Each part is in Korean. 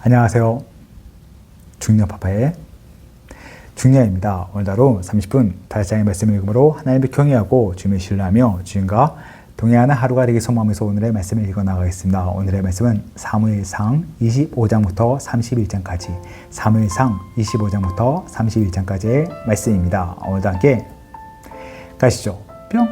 안녕하세요. 중년파파의 중년입니다. 오늘 하루 30분 다시 장의 말씀 읽음으로 하나님을 경외하고 주님을 신뢰하며 주님과 동행하는 하루가 되기 소망하면서 오늘의 말씀을 읽어 나가겠습니다. 오늘의 말씀은 사무엘상 25장부터 31장까지 사무엘상 25장부터 31장까지의 말씀입니다. 오늘도 함께 가시죠. 뿅!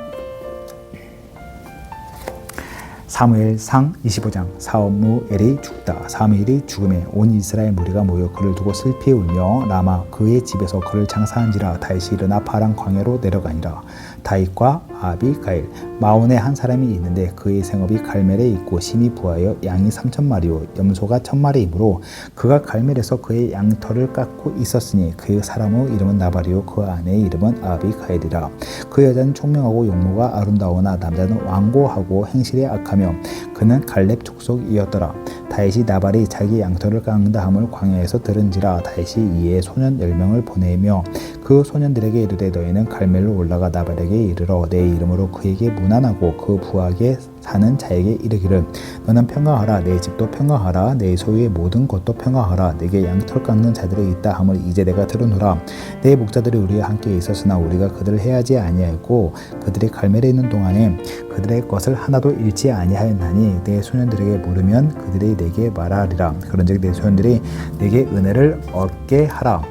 사무엘상 25장 사무엘이 죽다. 사무엘이 죽음에 온 이스라엘 무리가 모여 그를 두고 슬피 울며 라마 그의 집에서 그를 장사한지라. 다윗이 일어나 파란 광야로 내려가니라. 다윗과 아비가일 마온에 한 사람이 있는데 그의 생업이 갈멜에 있고 심히 부하여 양이 3,000마리요 염소가 1,000마리이므로 그가 갈멜에서 그의 양털을 깎고 있었으니 그 사람의 이름은 나발이요 그 아내의 이름은 아비가일이라. 그 여자는 총명하고 용모가 아름다우나 남자는 완고하고 행실에 악하며 그는 갈렙 족속이었더라. 다윗이 나발이 자기 양털을 깎는다 함을 광야에서 들은지라. 다윗이 이에 소년 10명을 보내며 그 소년들에게 이르되 너희는 갈멜로 올라가 나발에게 이르러 내 이름으로 그에게 문안하고 그 부하게 사는 자에게 이르기를 너는 평강하라. 내 집도 평강하라. 내 소유의 모든 것도 평강하라. 내게 양털 깎는 자들이 있다 함을 이제 내가 들으노라. 내 목자들이 우리와 함께 있었으나 우리가 그들을 해하지 아니하였고 그들이 갈멜에 있는 동안에 그들의 것을 하나도 잃지 아니하였나니 내 소년들에게 물으면 그들이 내게 말하리라. 그런즉 내 소년들이 내게 은혜를 얻게 하라.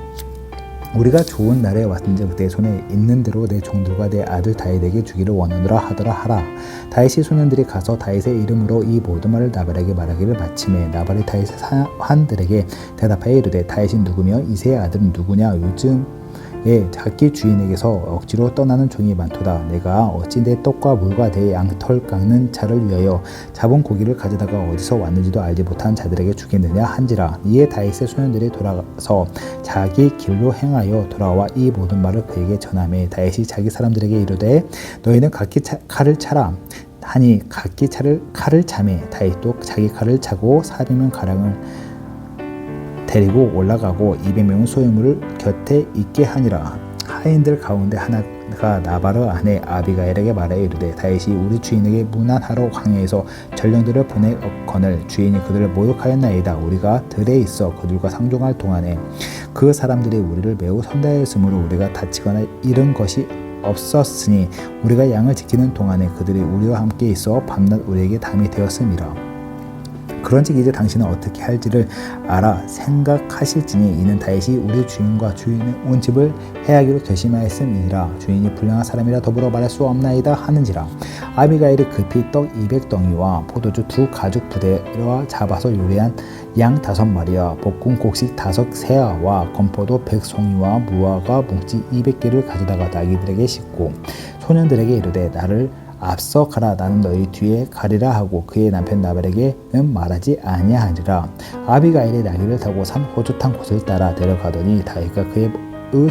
우리가 좋은 날에 왔은즉 내 손에 있는 대로 내 종들과 내 아들 다윗에게 주기를 원하노라 하더라 하라. 다윗이 소년들이 가서 다윗의 이름으로 이 모든 말을 나발에게 말하기를 마침에 나발이 다윗의 사환들에게 대답하여 이르되 다윗이 누구며 이새의 아들은 누구냐. 요즘 자기 주인에게서 억지로 떠나는 종이 많도다. 내가 어찌 내 떡과 물과 내 양털 깎는 자를 위하여 잡은 고기를 가져다가 어디서 왔는지도 알지 못한 자들에게 주겠느냐 한지라. 이에 다윗의 소년들이 돌아가서 자기 길로 행하여 돌아와 이 모든 말을 그에게 전하매 다윗이 자기 사람들에게 이르되 너희는 각기 칼을 차라 하니 각기 칼을 차매 다윗도 자기 칼을 차고 400명 가량을 데리고 올라가고 200명은 소유물을 곁에 있게 하니라. 하인들 가운데 하나가 나발의 아내 아비가일에게 말하여 이르되 다윗이 우리 주인에게 문안하러 광야에서 전령들을 보내거늘 주인이 그들을 모욕하였나이다. 우리가 들에 있어 그들과 상종할 동안에 그 사람들이 우리를 매우 선대하였으므로 우리가 다치거나 잃은 것이 없었으니 우리가 양을 지키는 동안에 그들이 우리와 함께 있어 밤낮 우리에게 담이 되었음이라. 그런즉 이제 당신은 어떻게 할지를 알아 생각하실지니 이는 다윗이 우리 주인과 주인의 온 집을 해하기로 결심하였음이니라. 주인이 불량한 사람이라 더불어 말할 수 없나이다 하는지라. 아비가일이 급히 떡 200덩이와 포도주 2 가죽 부대와 잡아서 요리한 양 5마리와 볶은 곡식 5새와 건포도 100송이와 무화과 뭉치 200개를 가져다가 나귀들에게 싣고 소년들에게 이르되 나를 앞서 가라. 나는 너희 뒤에 가리라 하고 그의 남편 나발에게는 말하지 아니하니라. 아비가일이 나귀를 타고 산 호젓한 곳을 따라 내려가더니 다윗과 그의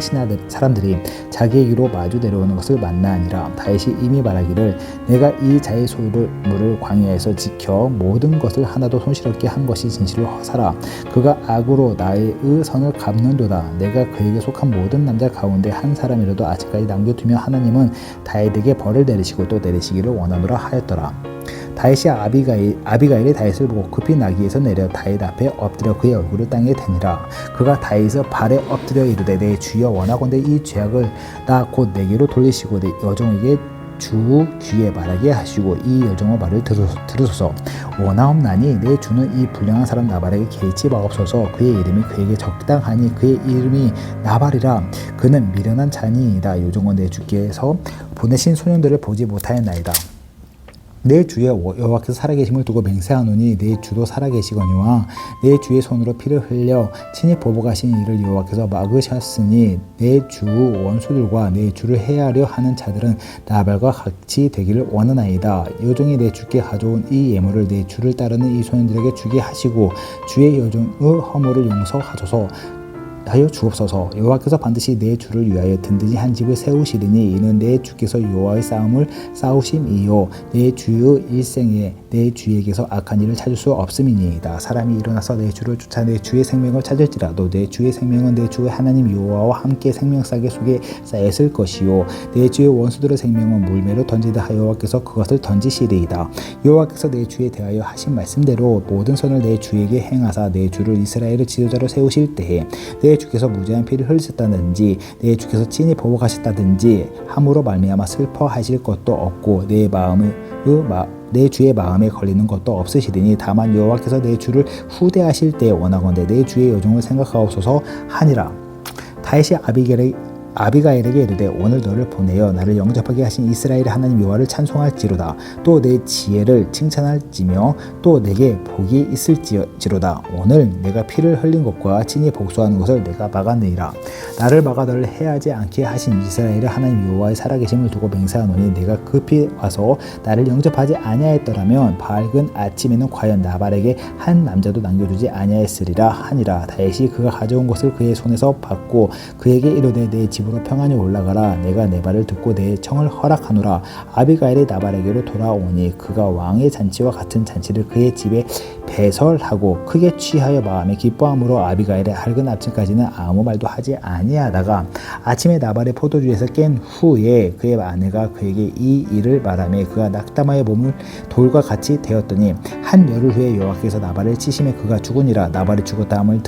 신하들 사람들이 자기에게로 마주 내려오는 것을 만나니라. 다윗이 이미 말하기를 내가 이 자의 소유물을 광야에서 지켜 모든 것을 하나도 손실없게 한 것이 진실로 허사라. 그가 악으로 나의 선을 갚는도다. 내가 그에게 속한 모든 남자 가운데 한 사람이라도 아직까지 남겨두며 하나님은 다윗에게 벌을 내리시고 또 내리시기를 원하노라 하였더라. 다윗이 아비가일이 다윗을 보고 급히 나귀에서 내려 다윗 앞에 엎드려 그의 얼굴을 땅에 대니라. 그가 다윗의 발에 엎드려 이르되 내 주여 원하건대 이 죄악을 나 곧 내게로 돌리시고 내 여종에게 주 귀에 말하게 하시고 이 여종의 말을 들으소서. 원하옵나니 내 주는 이 불량한 사람 나발에게 개의치 마옵소서. 그의 이름이 그에게 적당하니 그의 이름이 나발이라. 그는 미련한 자니이다. 요종은 내 주께서 보내신 소년들을 보지 못하였나이다. 내 주의 여호와께서 살아계심을 두고 맹세하노니 내 주도 살아계시거니와 내 주의 손으로 피를 흘려 친히 보복하신 이를 여호와께서 막으셨으니 내 주 원수들과 내 주를 해하려 하는 자들은 나발과 같이 되기를 원하나이다. 여종이 내 주께 가져온 이 예물을 내 주를 따르는 이 소년들에게 주게 하시고 주의 여종의 허물을 용서하소서. 하여 주옵소서. 여호와께서 반드시 내 주를 위하여 든든히 한 집을 세우시리니 이는 내 주께서 여호와의 싸움을 싸우심이요 내 주의 일생에 내 주에게서 악한 일을 찾을 수 없음이니이다. 사람이 일어나서 내 주를 쫓아 내 주의 생명을 찾을지라도 내 주의 생명은 내 주의 하나님 여호와와 함께 생명싸개 속에 쌓였을 것이요 내 주의 원수들의 생명은 물매로 던지다 여호와께서 그것을 던지시리이다. 여호와께서 내 주에 대하여 하신 말씀대로 모든 선을 내 주에게 행하사 내 주를 이스라엘의 지도자로 세우실 때에 내 주께서 무죄한 피를 흘리셨다든지 내 주께서 친히 보복하셨다든지 함으로 말미암아 슬퍼하실 것도 없고 내 주의 마음에 걸리는 것도 없으시리니 다만 여호와께서 내 주를 후대하실 때에 원하건대 내 주의 여종을 생각하옵소서 하니라. 다윗이 아비가일에게 이르되 오늘 너를 보내어 나를 영접하게 하신 이스라엘의 하나님 여호와를 찬송할지로다. 또 내 지혜를 칭찬할지며 또 내게 복이 있을지로다. 오늘 내가 피를 흘린 것과 친히 복수하는 것을 내가 막았느니라. 나를 막아 너를 해하지 않게 하신 이스라엘의 하나님 여호와의 살아계심을 두고 맹세하노니 내가 급히 와서 나를 영접하지 아니하였더라면 밝은 아침에는 과연 나발에게 한 남자도 남겨두지 아니하였으리라 하니라. 다윗이 그가 가져온 것을 그의 손에서 받고 그에게 이르되 내 집으로 평안히 올라가라. 내가 내 말을 듣고 내 청을 허락하노라. 아비가일이 나발에게로 돌아오니 그가 왕의 잔치와 같은 잔치를 그의 집에 배설하고 크게 취하여 마음에 기뻐함으로 아비가일의 밝은 아침까지는 아무 말도 하지 아니하다가 아침에 나발의 포도주에서 깬 후에 그의 아내가 그에게 이 일을 말하며 그가 낙담하여 몸을 돌과 같이 되었더니 한 열흘 후에 여호와께서 나발을 치심에 그가 죽으니라. 나발이 죽었다함을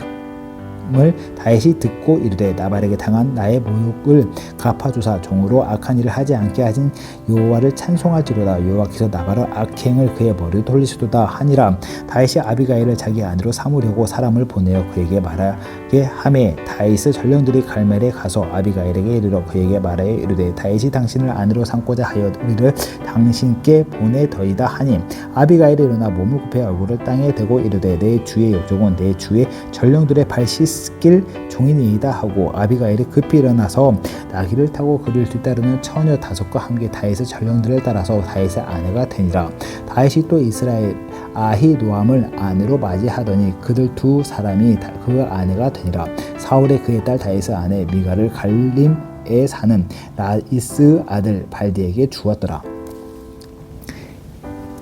다윗이 듣고 이르되 나발에게 당한 나의 모욕을 갚아주사 종으로 악한 일을 하지 않게 하신 여호와를 찬송할지로다. 여호와께서 나발의 악행을 그의 머리로 돌리시도다 하니라. 다윗이 아비가일을 자기 아내로 삼으려고 사람을 보내어 그에게 말하게 하매 다윗의 전령들이 갈멜에 가서 아비가일에게 이르러 그에게 말하여 이르되 다윗이 당신을 아내로 삼고자 하여 우리를 당신께 보내더이다 하니 아비가일이 일어나 몸을 굽혀 얼굴을 땅에 대고 이르되 내 주의 여종은 내 주의 전령들의 발 씻길 종이니이다 하고 아비가일이 급히 일어나서 나귀를 타고 그를 뒤따르는 처녀 5과 함께 다윗의 전령들을 따라서 다윗의 아내가 되니라. 다윗이 또 이스라엘 아히노암을 아내로 맞이하더니 그들 두 사람이 그 아내가 되니라. 사울의 그의 딸 다윗의 아내 미가를 갈림에 사는 라이스 아들 발디에게 주었더라.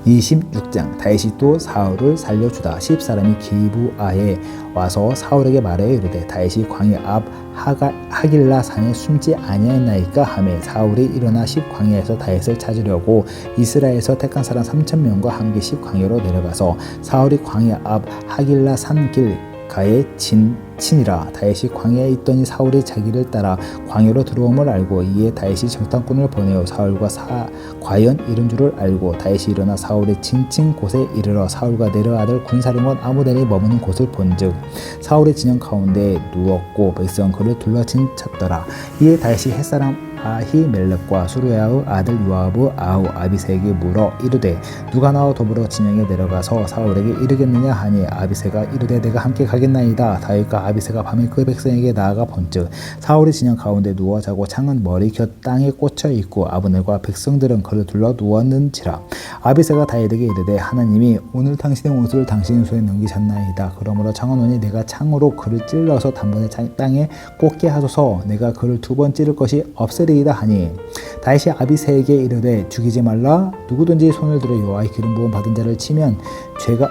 26장 다윗이 또 사울을 살려주다. 10사람이 기브아에 와서 사울에게 말하여 이르되 다윗이 광야 앞 하길라 산에 숨지 아니하였나이까 하매 사울이 일어나 10광야에서 다윗을 찾으려고 이스라엘에서 택한 사람 3,000명과 함께 10광야로 내려가서 사울이 광야 앞 하길라 산 길가에 친이라. 다윗이 광야에 있더니 사울이 자기를 따라 광야로 들어옴을 알고 이에 다윗이 정탐꾼을 보내어 사울과 과연 이른 줄을 알고 다윗이 일어나 사울의 진친 곳에 이르러 사울과 내려 아들 군사령관 아무델이 머무는 곳을 본즉 사울의 진영 가운데 누웠고 백성 그를 둘러친쳤더라. 이에 다윗이 햇사람 아히멜렉과 수르야의 아들 요압의 아우 아비새에게 물어 이르되 누가 나와 더불어 진영에 내려가서 사울에게 이르겠느냐 하니 아비새가 이르되 내가 함께 가겠나이다. 다윗과 아비새가 밤에 그 백성에게 나아가 본즉 사울이 진영 가운데 누워 자고 창은 머리 곁 땅에 꽂혀 있고 아브넬과 백성들은 그를 둘러 누웠는지라. 아비새가 다윗에게 이르되 하나님이 오늘 당신의 원수를 당신의 손에 넘기셨나이다. 그러므로 청하노니 내가 창으로 그를 찔러서 단번에 땅에 꽂게 하소서. 내가 그를 2번 찌를 것이 없으리이다 하니 다윗이 아비새에게 이르되 죽이지 말라. 누구든지 손을 들어 여호와의 기름 부음 받은 자를 치면 죄가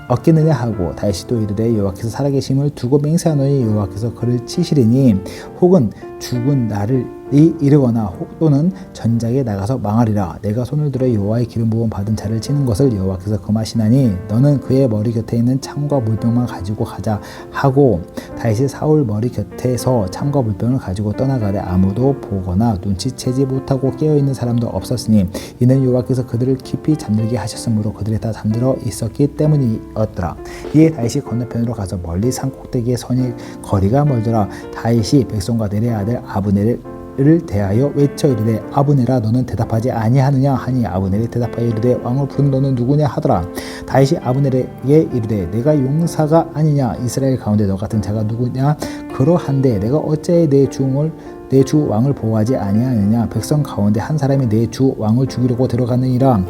없겠느냐 하고 다윗이 또 이르되 여호와께서 살아계심을 두고 맹세하노니 여호와께서 그를 치시리니 혹은 죽은 나를 이르거나 또는 전장에 나가서 망하리라. 내가 손을 들어 여호와의 기름 부음 받은 자를 치는 것을 여호와께서 금하시나니 너는 그의 머리 곁에 있는 창과 물병만 가지고 가자 하고 다윗이 사울 머리 곁에서 창과 물병을 가지고 떠나가되 아무도 보거나 눈치채지 못하고 깨어있는 사람도 없었으니 이는 여호와께서 그들을 깊이 잠들게 하셨으므로 그들이 다 잠들어 있었기 때문이었더라. 이에 다윗이 건너편으로 가서 멀리 산 꼭대기에 서니 거리가 멀더라. 다윗이 백성과 내레의 아들 아브넬을 대하여 외쳐 이르되 아브넬아 너는 대답하지 아니하느냐 하니 아브넬이 대답하여 이르되 왕을 부른 너는 누구냐 하더라. 다윗이 아브넬에게 이르되 내가 용사가 아니냐 이스라엘 가운데 너 같은 자가 누구냐 그러한데 내가 어찌하여 내 주 왕을 보호하지 아니하느냐 백성 가운데 한 사람이 내 주 왕을 죽이려고 들어갔느니라.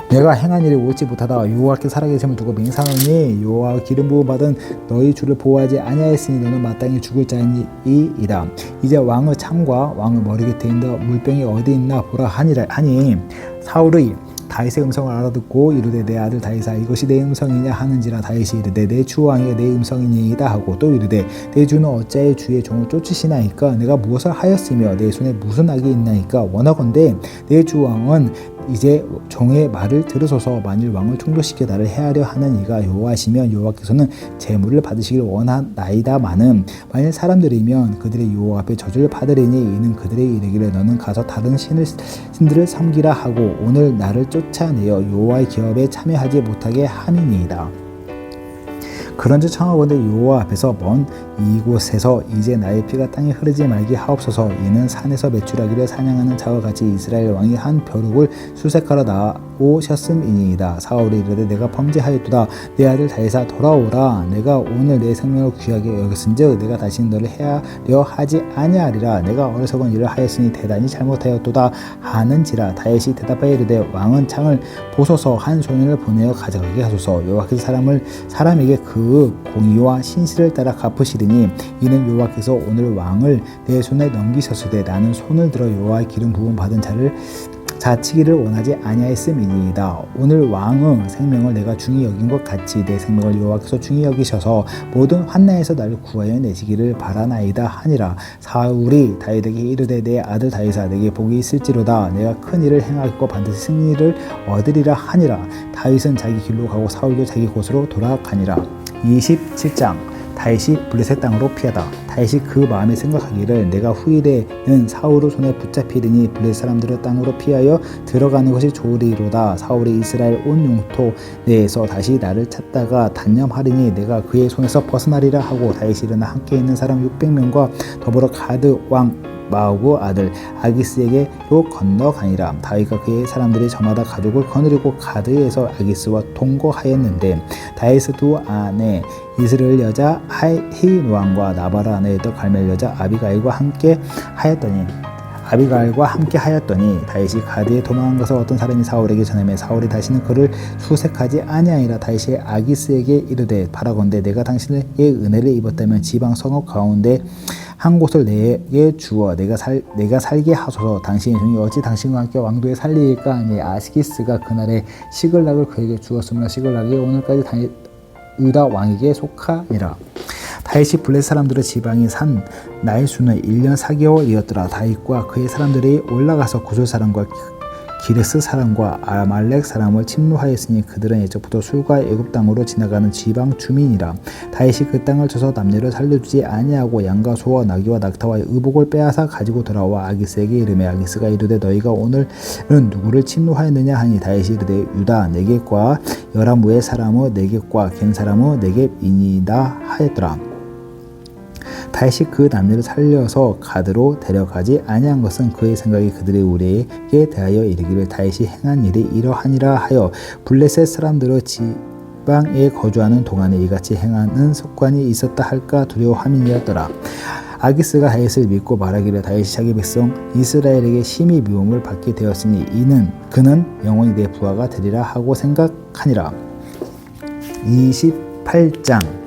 내가 행한 일이 옳지 못하다. 여호와께 살아계심을 두고 맹세하노니 여호와 기름 부음 받은 너희 주를 보호하지 아니하였으니 너는 마땅히 죽을 자이이다. 이제 왕의 창과 왕의 머리 곁에 있는 물병이 어디 있나 보라 하니 사울의 다윗의 음성을 알아듣고 이르되 내 아들 다윗아 이것이 내 음성이냐 하는지라 다윗이 이르되 내 주 왕이 내 음성이니이다 하고 또 이르되 내 주는 어찌하여 주의 종을 쫓으시나이까 내가 무엇을 하였으며 내 손에 무슨 악이 있나이까 원하건대 내 주 왕은 이제 종의 말을 들으소서. 만일 왕을 충돌시켜 나를 해하려 하는 이가 여호와시면 여호와께서는 제물을 받으시길 원하나이다마는 만일 사람들이면 그들의 여호와 앞에 저주를 받으리니 이는 그들의 이르기를 너는 가서 다른 신들을 섬기라 하고 오늘 나를 쫓아내어 여호와의 기업에 참여하지 못하게 함이니이다. 그런즉 청하건대 여호와 앞에서 먼 이곳에서 이제 나의 피가 땅에 흐르지 말게 하옵소서. 이는 산에서 매출하기를 사냥하는 자와 같이 이스라엘 왕이 한 벼룩을 수색하러 나오셨음이니이다. 사울이 이르되 내가 범죄하였도다. 내 아들 다윗아 돌아오라. 내가 오늘 내 생명을 귀하게 여겼은즉 내가 다시 너를 해하려 하지 아니하리라. 내가 어리석은 일을 하였으니 대단히 잘못하였도다 하는지라. 다윗이 대답하여 이르되 왕은 창을 보소서. 한 소년을 보내어 가져가게 하소서. 여호와께서 사람에게 그 공의와 신실을 따라 갚으시리니 이는 여호와께서 오늘 왕을 내 손에 넘기셨으되 나는 손을 들어 여호와의 기름 부음 받은 자를 자치기를 원하지 아니하였음이니이다. 오늘 왕의 생명을 내가 중히 여긴 것 같이 내 생명을 여호와께서 중히 여기셔서 모든 환난에서 나를 구하여 내시기를 바라나이다 하니라. 사울이 다윗에게 이르되 내 아들 다윗아 내게 복이 있을지로다. 내가 큰 일을 행하겠고 반드시 승리를 얻으리라 하니라. 다윗은 자기 길로 가고 사울도 자기 곳으로 돌아가니라. 27장 다윗이 블레셋 땅으로 피하다. 다윗이 그 마음에 생각하기를 내가 후일에는 사울의 손에 붙잡히리니 블레셋 사람들의 땅으로 피하여 들어가는 것이 좋으리로다. 사울이 이스라엘 온 영토 내에서 다시 나를 찾다가 단념하리니 내가 그의 손에서 벗어나리라 하고 다윗이 일어나 함께 있는 사람 600명과 더불어 가드 왕 마오구 아들 아기스에게로 건너가니라. 다윗과 그의 사람들이 저마다 가족을 거느리고 가드에서 아기스와 동거하였는데 다윗의 두 아내 이스라엘 여자 아히노함과 나바라 아내였던 갈멜 여자 아비가일과 함께 하였더니 다윗이 가드에 도망한 것을 어떤 사람이 사울에게 전하매 사울이 다시는 그를 수색하지 아니하니라. 다윗이 아기스에게 이르되 바라건대 내가 당신에게 은혜를 입었다면 지방 성읍 가운데 한 곳을 내게 주어 내가 살게 하소서. 당신의 종이 어찌 당신과 함께 왕도에 살리일까 하니 아기스가 그날에 시글락을 그에게 주었으므로 시글락이 오늘까지 유다 왕에게 속하니라. 다윗이 블레셋 사람들의 지방이 산 나의 수는 1년 4개월이었더라. 다윗과 그의 사람들이 올라가서 구솔 사람과 기레스 사람과 아말렉 사람을 침노하였으니 그들은 예적부터 술과 애굽 땅으로 지나가는 지방 주민이라. 다윗이 그 땅을 쳐서 남녀를 살려주지 아니하고 양과 소와 나귀와 낙타와 의복을 빼앗아 가지고 돌아와 아기스에게 이르매 아기스가 이르되 너희가 오늘은 누구를 침노하였느냐 하니 다윗이 이르되 유다 네겝과 여라무의 사람의 네겝과 겐 사람의 네겝이니이다 하였더라. 다윗이 그 남녀를 살려서 가드로 데려가지 아니한 것은 그의 생각이 그들의 우리에게 대하여 이르기를 다윗이 행한 일이 이러하니라 하여 블레셋 사람들의 지방에 거주하는 동안에 이같이 행하는 습관이 있었다 할까 두려워함이었더라. 아기스가 다윗을 믿고 말하기를 다윗이 자기 백성 이스라엘에게 심히 미움을 받게 되었으니 그는 영원히 내 부하가 되리라 하고 생각하니라. 28장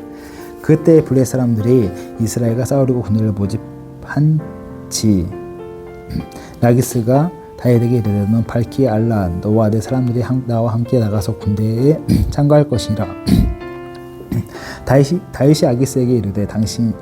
그때 블레셋 사람들이 이스라엘과 싸우려고 군대를 모집한지 라기스가 다윗에게 이르되 넌 밝히 알라 너와 내 사람들이 나와 함께 나가서 군대에 참가할 것이라. 다윗이 아기스에게 이르되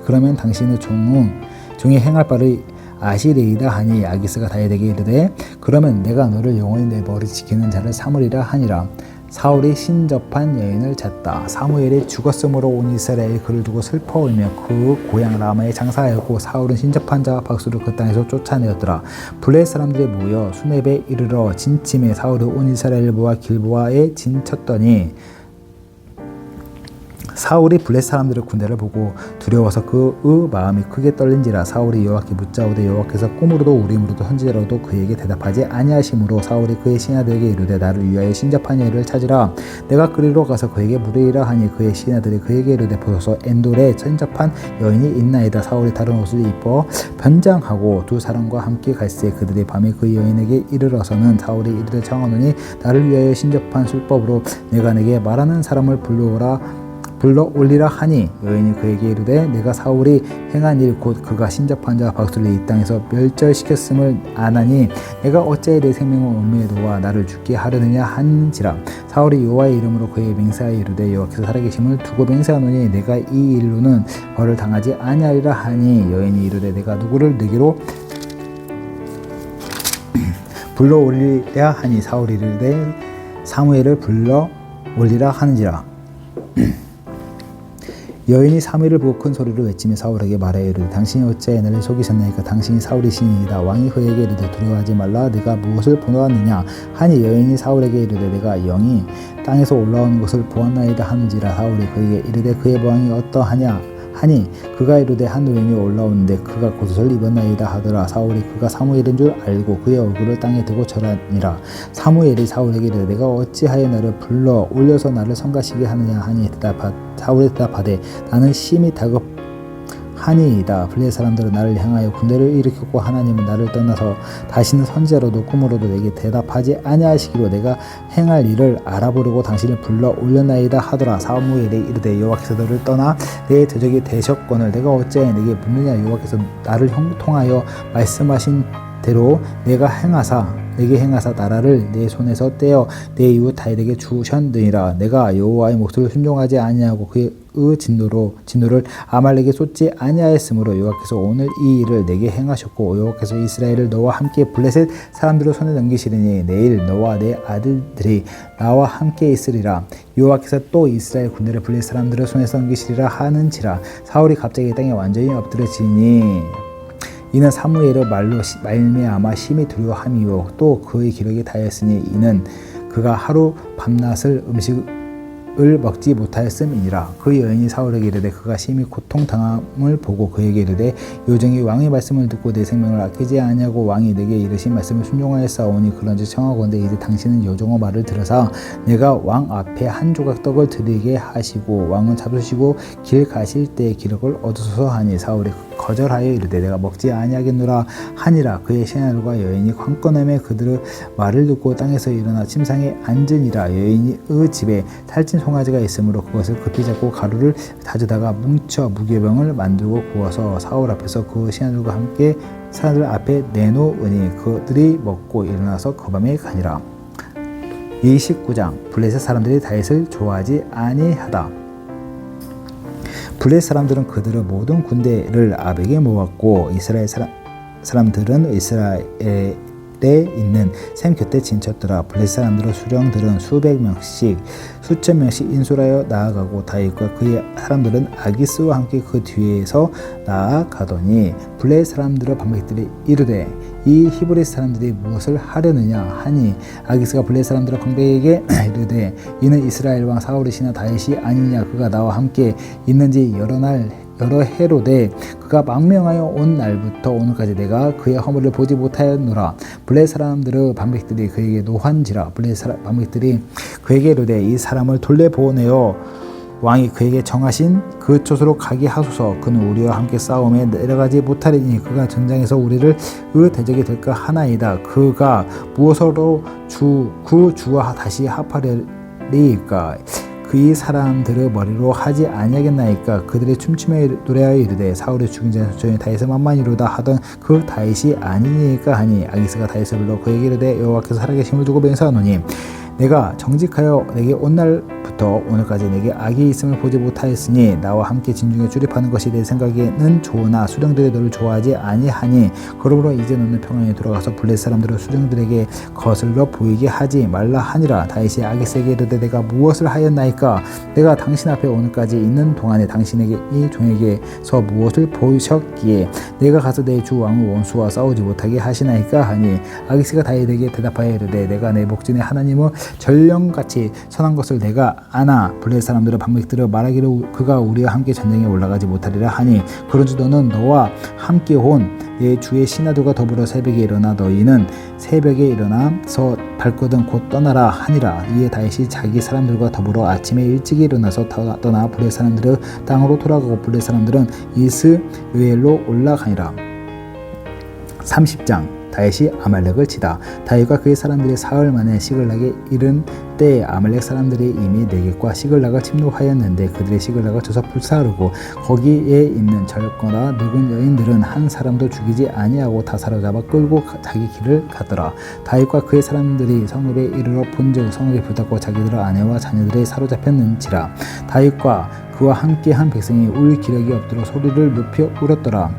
그러면 당신의 종이 행할 바를 아시리이다 하니 아기스가 다윗에게 이르되 그러면 내가 너를 영원히 내 머리 지키는 자를 삼으리라 하니라. 사울이 신접한 여인을 찾다. 사무엘이 죽었으므로 온 이스라엘이 그를 두고 슬퍼 울며 그 고향 라마에 장사하였고 사울은 신접한 자와 박수를 그 땅에서 쫓아내었더라. 블레셋 사람들이 모여 수렙에 이르러 진침에 사울이 온 이스라엘을 모아 길보아에 진쳤더니 사울이 블레셋 사람들의 군대를 보고 두려워서 그의 마음이 크게 떨린지라. 사울이 여호와께 묻자오되 여호와께서 꿈으로도 우림으로도 선지자로도 그에게 대답하지 아니하시므로 사울이 그의 신하들에게 이르되 나를 위하여 신접한 이를 찾으라. 내가 그리로 가서 그에게 물으리라 하니 그의 신하들이 그에게 이르되 보소서 엔돌에 신접한 여인이 있나이다. 사울이 다른 옷을 입어 변장하고 두 사람과 함께 갈새 그들이 밤에 그 여인에게 이르러서는 사울이 이르되 청하노니 나를 위하여 신접한 술법으로 내가 내게 말하는 사람을 불러 올리라 하니 여인이 그에게 이르되 내가 사울이 행한 일 곧 그가 신접한 자 박술리 이 땅에서 멸절시켰음을 아나니 내가 어찌하여 내 생명을 온무에 놓아 나를 죽게 하려느냐 한지라. 사울이 여호와의 이름으로 그에게 맹세하여 이르되 여호와께서 살아계심을 두고 맹세하노니 내가 이 일로는 벌을 당하지 아니하리라 하니 여인이 이르되 내가 누구를 네게로 불러 올리랴 하니 사울이 이르되 사무엘을 불러 올리라 하는지라. 여인이 사무엘을 보고 큰 소리로 외치며 사울에게 말하여 이르되 당신이 어찌하여 나를 속이셨나이까. 당신이 사울이 신이이다. 왕이 그에게 이르되 두려워하지 말라. 네가 무엇을 보았느냐 하니 여인이 사울에게 이르되 내가 영이 땅에서 올라오는 것을 보았나이다 하는지라. 사울이 그에게 이르되 그의 모양이 어떠하냐 하니 그가 이르되 한 노인이 올라오는데 그가 겉옷을 입었나이다 하더라. 사울이 그가 사무엘인 줄 알고 그의 얼굴을 땅에 두고 절하니라. 사무엘이 사울에게 이르되 내가 어찌하여 나를 불러 올려서 나를 성가시게 하느냐 하니 사울이 대답하되 나는 심히 다급하니이다. 블레셋 사람들은 나를 향하여 군대를 일으켰고 하나님은 나를 떠나서 다시는 선지자로도 꿈으로도 내게 대답하지 아니하시기로 내가 행할 일을 알아보려고 당신을 불러 올렸나이다 하더라. 사무엘이 이르되 여호와께서 너를 떠나 내 대적이 되셨거늘 내가 어찌하여 내게 묻느냐. 여호와께서 나를 형통하여 말씀하신 대로 내게 행하사 나라를 내 손에서 떼어 내 이웃 다윗에게 주셨느니라. 내가 여호와의 목소리를 순종하지 아니하고 그의 진노를 아말렉에 쏟지 아니하였으므로 여호와께서 오늘 이 일을 내게 행하셨고 여호와께서 이스라엘을 너와 함께 블레셋 사람들의 손에 넘기시리니 내일 너와 내 아들들이 나와 함께 있으리라. 여호와께서 또 이스라엘 군대를 블레셋 사람들의 손에서 넘기시리라 하는지라. 사울이 갑자기 땅에 완전히 엎드려지니 이는 사무엘의 말로 말미암아 심히 두려워함이요 또 그의 기력이 다하였으니 이는 그가 하루 밤낮을 음식을 먹지 못하였음이니라. 그 여인이 사울에게 이르되 그가 심히 고통당함을 보고 그에게 이르되 요정이 왕의 말씀을 듣고 내 생명을 아끼지 아니하고 왕이 내게 이르신 말씀을 순종하였사오니 그런즉 청하건대 이제 당신은 여종의 말을 들으사 내가 왕 앞에 한 조각 떡을 드리게 하시고 왕은 잡수시고 길 가실 때의 기력을 얻으소서 하니 사울이 거절하여 이르되 내가 먹지 아니하겠노라 하니라. 그의 신하들과 여인이 관건함에 그들의 말을 듣고 땅에서 일어나 침상에 앉으니라. 여인의 집에 살찐 송아지가 있으므로 그것을 급히 잡고 가루를 다지다가 뭉쳐 무교병을 만들고 구워서 사울 앞에서 그 신하들과 함께 사람들 앞에 내놓으니 그들이 먹고 일어나서 그 밤에 가니라. 29장 블레셋 사람들이 다윗을 좋아하지 아니하다. 블레셋 사람들은 그들의 모든 군대를 아벡에 모았고 이스라엘 사람들은 이스라엘에 있는 샘 곁에 진쳤더라. 블레셋 사람들의 수령들은 수백 명씩 수천 명씩 인솔하여 나아가고 다윗과 그의 사람들은 아기스와 함께 그 뒤에서 나아가더니 블레셋 사람들의 방백들이 이르되 이 히브리 사람들이 무엇을 하려느냐 하니 아기스가 블레셋 사람들의 방백에게 이르되 이는 이스라엘 왕 사울의 신하 다윗이 아니냐. 그가 나와 함께 있는지 여러 해로되 그가 망명하여 온 날부터 오늘까지 내가 그의 허물을 보지 못하였노라. 블레셋 사람들의 방백들이 그에게 노한지라. 블레셋 방백들이 그에게 이르되 이 사람을 돌려보내어 왕이 그에게 정하신 그 곳으로 가게 하소서. 그는 우리와 함께 싸움에 내려가지 못하리니 그가 전장에서 우리를 대적이 될까 하나이다. 그가 무엇으로 그 주와 다시 합하리까. 그 사람들의 머리로 하지 아니하겠나이까. 그들이 춤추며 노래하여 이르되 사울의 죽은 자의 소천이 다윗의 만만이로다 하던 그 다윗이 아니니까 하니 아기스가 다윗을 불러 그에게 이르되 여호와께서 살아계심을 두고 맹세하노니 내가 정직하여 내게 온 날부터 오늘까지 내게 악이 있음을 보지 못하였으니 나와 함께 진중에 출입하는 것이 내 생각에는 좋으나 수령들이 너를 좋아하지 아니하니 그러므로 이제 너는 평안히 돌아가서 블레셋 사람들의 수령들에게 거슬러 보이게 하지 말라 하니라. 다윗이 아기스에게 이르되 내가 무엇을 하였나이까. 내가 당신 앞에 오늘까지 있는 동안에 당신에게 이 종에게서 무엇을 보이셨기에 내가 가서 내 주 왕의 원수와 싸우지 못하게 하시나이까 하니 아기스가 다윗에게 대답하여 이르되 내가 내 목전에 하나님을 전령같이 선한 것을 내가 아나 블레셋 사람들은 반백들어 말하기를 그가 우리와 함께 전쟁에 올라가지 못하리라 하니 그런즉 너는 너와 함께 온 내 주의 신하들과 더불어 새벽에 일어나 너희는 새벽에 일어나서 발거든 곧 떠나라 하니라. 이에 다윗이 자기 사람들과 더불어 아침에 일찍 일어나서 떠나 블레셋 사람들의 땅으로 돌아가고 블레셋 사람들은 이스라엘로 올라가니라. 30장 다윗이 아말렉을 치다. 다윗과 그의 사람들이 사흘 만에 시글락에 이른 때에 아말렉 사람들이 이미 네겝과 시글락을 침노하였는데 그들의 시글락을 쳐서 불사르고 거기에 있는 젊거나 늙은 여인들은 한 사람도 죽이지 아니하고 다 사로잡아 끌고 자기 길을 갔더라. 다윗과 그의 사람들이 성읍에 이르러 본즉 성읍에 불탔고 자기들의 아내와 자녀들이 사로잡혔는지라. 다윗과 그와 함께한 백성이 울 기력이 없도록 소리를 높여 울었더라.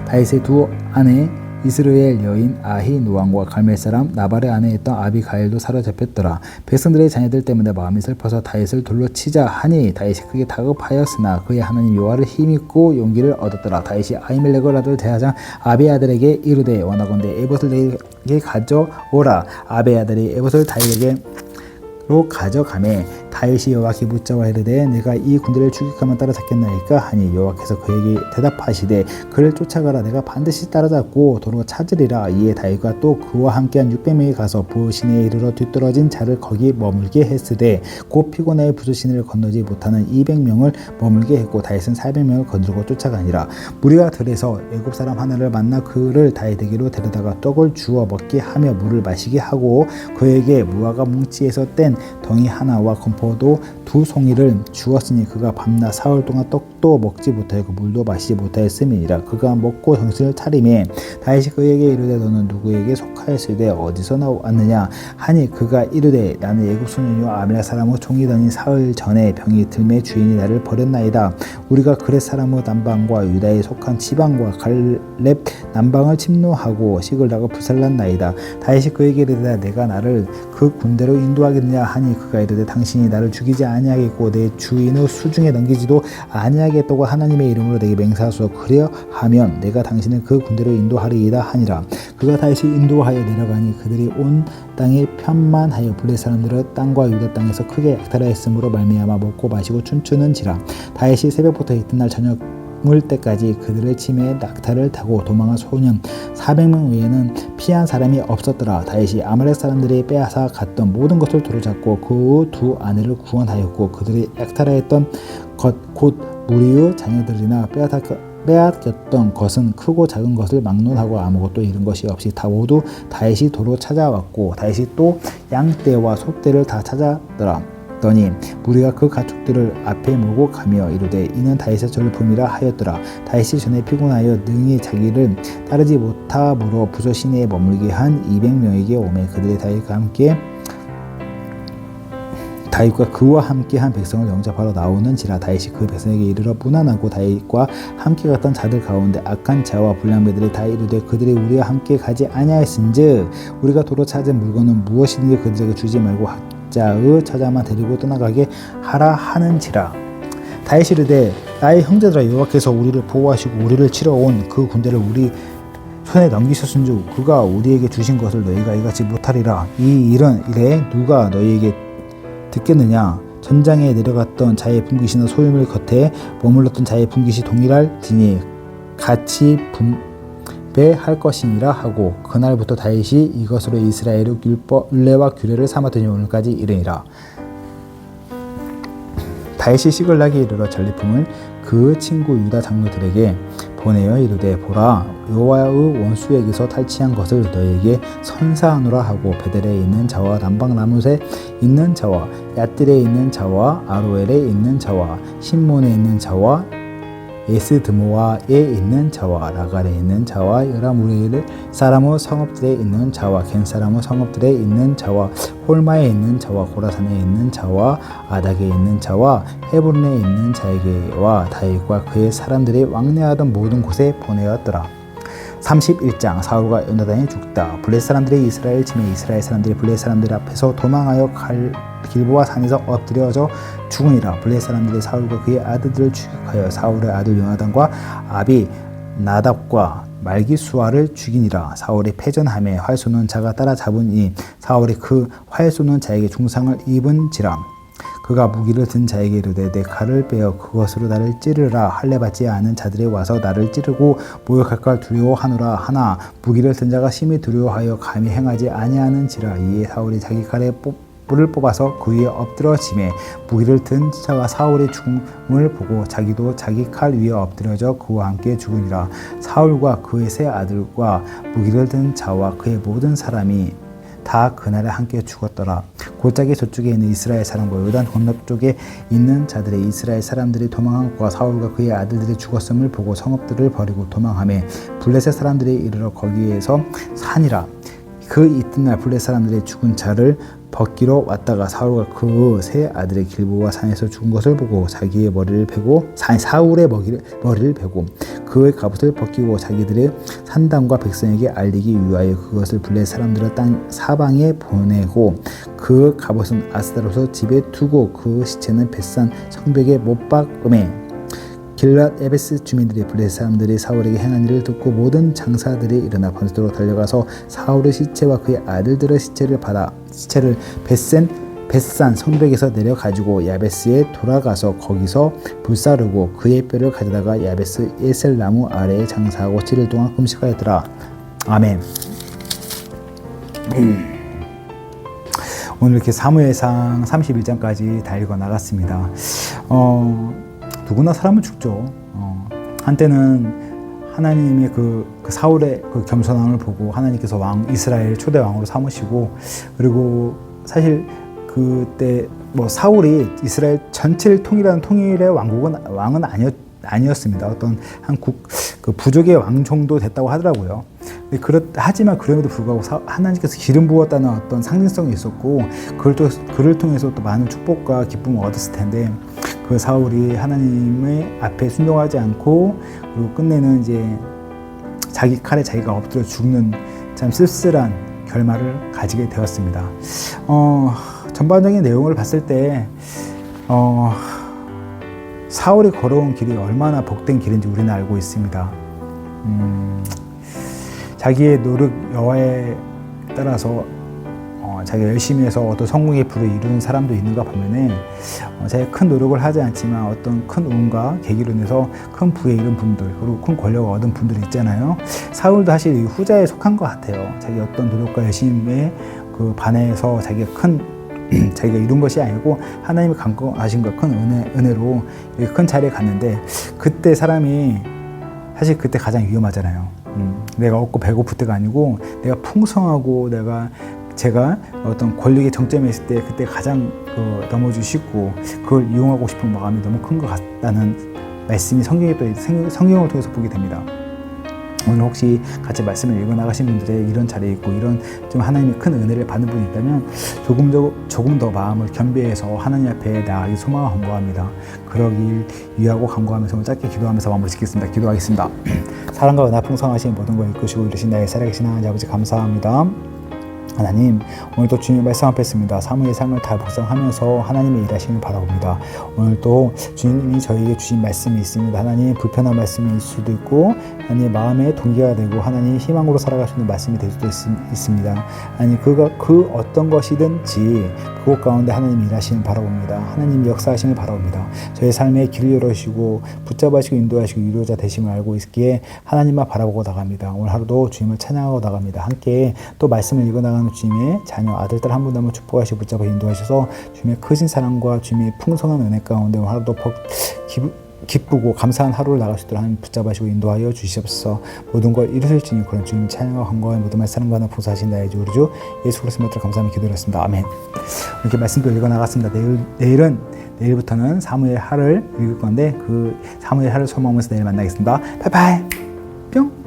다윗의 두 아내 이스라엘 여인 아히노함과 갈멜 사람 나발의 아내였던 아비가일도 사로잡혔더라. 백성들의 자녀들 때문에 마음이 슬퍼서 다윗을 돌로 치자 하니 다윗이 크게 다급하였으나 그의 하나님 여호와를 힘입고 용기를 얻었더라. 다윗이 아히멜렉의 아들 대하장 아비의 아들에게 이르되 원하건대 에봇을 내게 가져오라. 아비의 아들이 에봇을 다윗에게로 가져가매 다윗이 여호와께 묻자와 이르되 내가 이 군대를 추격하면 따라잡겠나이까 하니 여호와께서 그에게 대답하시되 그를 쫓아가라. 내가 반드시 따라잡고 도로 찾으리라. 이에 다윗과 또 그와 함께한 600명이 가서 부시내에 이르러 뒤떨어진 자를 거기 머물게 했으되 곧 피곤하여 부시내를 건너지 못하는 200명을 머물게 했고 다윗은 400명을 거느리고 쫓아가니라. 무리가 들에서 애굽 사람 하나를 만나 그를 다윗에게로 데려다가 떡을 주어 먹게 하며 물을 마시게 하고 그에게 무화과 뭉치에서 뗀 덩이 하나와 건포도 두 송이를 주었으니 그가 밤낮 사흘 동안 떡도 먹지 못하였고 물도 마시지 못하였음이니라. 그가 먹고 정신을 차리매 다윗이 그에게 이르되 너는 누구에게 속하였으되 어디서 나왔느냐 하니 그가 이르되 나는 애굽 소년이요 아말렉 사람의 종이더니 사흘 전에 병이 들매 주인이 나를 버렸나이다. 우리가 그렛 사람의 남방과 유다에 속한 지방과 갈렙 남방을 침노하고 시글락을 불살랐나이다. 다윗이 그에게 이르되 내가 나를 그 군대로 인도하겠느냐 하니 그가 이르되 당신이 나를 죽이지 아니하겠고 내 주인의 수중에 넘기지도 아니하겠다고 하나님의 이름으로 내게 맹세하소서. 그리하면 내가 당신을 그 군대로 인도하리이다 하니라. 그가 다윗이 인도하여 내려가니 그들이 온 땅에 편만하여 블레셋 사람들의 땅과 유다 땅에서 크게 약탈하였으므로 말미암아 먹고 마시고 춤추는지라. 다윗이 새벽부터 이튿날 저녁 물 때까지 그들을 치매 낙타를 타고 도망한 소년 400명 외에는 피한 사람이 없었더라. 다윗이 아말렉 사람들이 빼앗아 갔던 모든 것을 도로잡고 그 두 아내를 구원하였고 그들이 약탈하였던 것 곧 무리의 자녀들이나 빼앗겼던 것은 크고 작은 것을 막론하고 아무것도 잃은 것이 없이 다 모두 다윗이 도로 찾아왔고 다윗이 또 양떼와 소떼를 다 찾았더라. 더니 무리가 그 가축들을 앞에 몰고 가며 이르되 이는 다윗의 전리품이라 하였더라. 다윗이 전에 피곤하여 능히 자기를 따르지 못함으로 부서 시내에 머물게 한 200명에게 오매 그들이 다윗과 그와 함께한 백성을 영접하러 나오는지라. 다윗이 그 백성에게 이르러 무난하고 다윗과 함께 갔던 자들 가운데 악한 자와 불량배들이 다 이르되 그들이 우리와 함께 가지 아니하였은즉 우리가 도로 찾은 물건은 무엇이든지 그들에게 주지 말고 자의 처자만 데리고 떠나가게 하라 하는지라. 다윗이 이르되 나의 형제들아 여호와께서 우리를 보호하시고 우리를 치러 온 그 군대를 우리 손에 넘기셨은즉 그가 우리에게 주신 것을 너희가 이같이 못하리라. 이 일은 이래 누가 너희에게 듣겠느냐. 전장에 내려갔던 자의 분깃이나 소유물 겉에 머물렀던 자의 분깃이 동일할지니 같이 분배할 것이니라 하고 그날부터 다윗이 이것으로 이스라엘의 율례와 규례를 삼았더니 오늘까지 이르니라. 다윗이 시글락에 이르러 전리품을 그 친구 유다 장로들에게 보내어 이르되 보라 여호와의 원수에게서 탈취한 것을 너에게 선사하노라 하고 베델에 있는 자와 남방 라못에 있는 자와 얏딜에 있는 자와 아로엘에 있는 자와 신몬에 있는 자와 에스드모아에 있는 자와 라갈에 있는 자와 여라무엘 사람의 성읍들에 있는 자와 겐 사람의 성읍들에 있는 자와 홀마에 있는 자와 고라산에 있는 자와 아닥에 있는 자와 헤브론에 있는 자에게와 다윗과 그의 사람들이 왕래하던 모든 곳에 보내었더라. 31장 사울과 요나단이 죽다. 블레셋 사람들이 이스라엘 치매 이스라엘 사람들이 블레셋 사람들 앞에서 도망하여 길보아 산에서 엎드려져 죽으니라. 블레셋 사람들이 사울과 그의 아들들을 추격하여 사울의 아들 요나단과 아비 나답과 말기수아를 죽이니라. 사울이 패전함에 활 쏘는 자가 따라잡으니 사울이 그 활 쏘는 자에게 중상을 입은지라. 그가 무기를 든 자에게 이르되 내 칼을 빼어 그것으로 나를 찌르라. 할례 받지 않은 자들이 와서 나를 찌르고 모욕할까 두려워하노라. 하나 무기를 든 자가 심히 두려워하여 감히 행하지 아니하는지라. 이에 사울이 자기 칼에 뿔을 뽑아서 그 위에 엎드러지매 무기를 든 자가 사울의 죽음을 보고 자기도 자기 칼 위에 엎드려져 그와 함께 죽으니라. 사울과 그의 세 아들과 무기를 든 자와 그의 모든 사람이 다 그날에 함께 죽었더라. 골짜기 저쪽에 있는 이스라엘 사람과 요단 건너쪽에 있는 자들의 이스라엘 사람들이 도망한 것과 사울과 그의 아들들이 죽었음을 보고 성읍들을 버리고 도망하며 블레셋 사람들이 이르러 거기에서 사니라. 그 이튿날 블레셋 사람들이 죽은 자를 벗기러 왔다가 사울과 그 세 아들의 길보와 산에서 죽은 것을 보고 자기의 머리를 베고 사울의 머리를 베고 그의 갑옷을 벗기고 자기들의 산당과 백성에게 알리기 위하여 그것을 블레셋 사람들의 땅 사방에 보내고 그 갑옷은 아스다로서 집에 두고 그 시체는 벳산 성벽에 못 박음에 길랏 에베스 주민들이 블레셋 사람들이 사울에게 행한 일을 듣고 모든 장사들이 일어나 번스도로 달려가서 사울의 시체와 그의 아들들의 시체를 벳산 성벽에서 내려 가지고 야베스에 돌아가서 거기서 불사르고 그의 뼈를 가져다가 야베스 에셀 나무 아래에 장사하고 7일 동안 금식하였더라. 아멘. 오늘 이렇게 사무엘상 31장까지 다 읽어 나갔습니다. 누구나 사람은 죽죠. 한때는 하나님의 그 사울의 그 겸손함을 보고 하나님께서 이스라엘 초대 왕으로 삼으시고, 그리고 사실 그때 뭐 사울이 이스라엘 전체를 통일하는 통일의 왕은 아니었습니다. 어떤 한 그 부족의 왕 정도 됐다고 하더라고요. 하지만 그럼에도 불구하고 하나님께서 기름 부었다는 어떤 상징성이 있었고, 그를 통해서 또 많은 축복과 기쁨을 얻었을 텐데, 그 사울이 하나님의 앞에 순종하지 않고 그리고 끝내는 이제 자기 칼에 자기가 엎드려 죽는 참 쓸쓸한 결말을 가지게 되었습니다. 전반적인 내용을 봤을 때 사울이 걸어온 길이 얼마나 복된 길인지 우리는 알고 있습니다. 자기의 노력 여하에 따라서 자기가 열심히 해서 어떤 성공의 부를 이루는 사람도 있는가 보면은 자기가 큰 노력을 하지 않지만 어떤 큰 운과 계기로 인해서 큰 부에 이른 분들, 그리고 큰 권력을 얻은 분들이 있잖아요. 사울도 사실 이 후자에 속한 것 같아요. 자기 어떤 노력과 열심에 그 반해서 자기가 이룬 것이 아니고 하나님의 강권하신 큰 은혜로 큰 자리에 갔는데, 그때 사람이 사실 그때 가장 위험하잖아요. 내가 없고 배고플 때가 아니고 내가 풍성하고 제가 어떤 권력의 정점에 있을 때 그때 가장 넘어지기 쉽고 그걸 이용하고 싶은 마음이 너무 큰 것 같다는 말씀이 성경을 통해서 보게 됩니다. 오늘 혹시 같이 말씀을 읽어 나가신 분들의 이런 자리에 있고 이런 좀 하나님의 큰 은혜를 받는 분이 있다면 조금 더 마음을 겸비해서 하나님 앞에 나아가기 소망을 간구합니다. 그러길 위하고 간구하면서 짧게 기도하면서 마무리 짓겠습니다. 기도하겠습니다. 사랑과 은혜 풍성하신 모든 걸 이끄시고 이루신 나의 살아계신 하나님 아버지 감사합니다. 하나님, 오늘도 주님의 말씀 앞에 있습니다. 사무의 삶을 다 묵상하면서 하나님의 일하심을 바라봅니다. 오늘도 주님이 저희에게 주신 말씀이 있습니다. 하나님, 불편한 말씀일 수도 있고 하나님 마음의 동기가 되고 하나님 희망으로 살아갈 수 있는 말씀이 될 수도 있습니다. 하나님, 그 어떤 것이든지 그곳 가운데 하나님 일하심을 바라봅니다. 하나님 역사하심을 바라봅니다. 저희 삶의 길을 열어주시고 붙잡아주시고 인도하시고 유로자 되심을 알고 있기에 하나님만 바라보고 나갑니다. 오늘 하루도 주님을 찬양하고 나갑니다. 함께 또 말씀을 읽어 나가는 주님의 자녀 아들딸 한 분 한 분 축복하시고 붙잡아 인도하셔서 주님의 크신 사랑과 주님의 풍성한 은혜 가운데 오늘 하루도 기쁘고 감사한 하루를 나갈 수 있도록 하나님 붙잡아주시고 인도하여 주시옵소서. 모든 걸 이루실 주님, 그런 주님 찬양과 간구와 모든 말 사랑과 봉사하신 나의 주 우리 주 예수 그리스도의 이름으로 감사하며 기도드렸습니다. 아멘. 이렇게 말씀도 읽어 나갔습니다. 내일부터는 사무엘 하를 읽을 건데 그 사무엘 하를 소망하면서 내일 만나겠습니다. 바이바이. 뿅.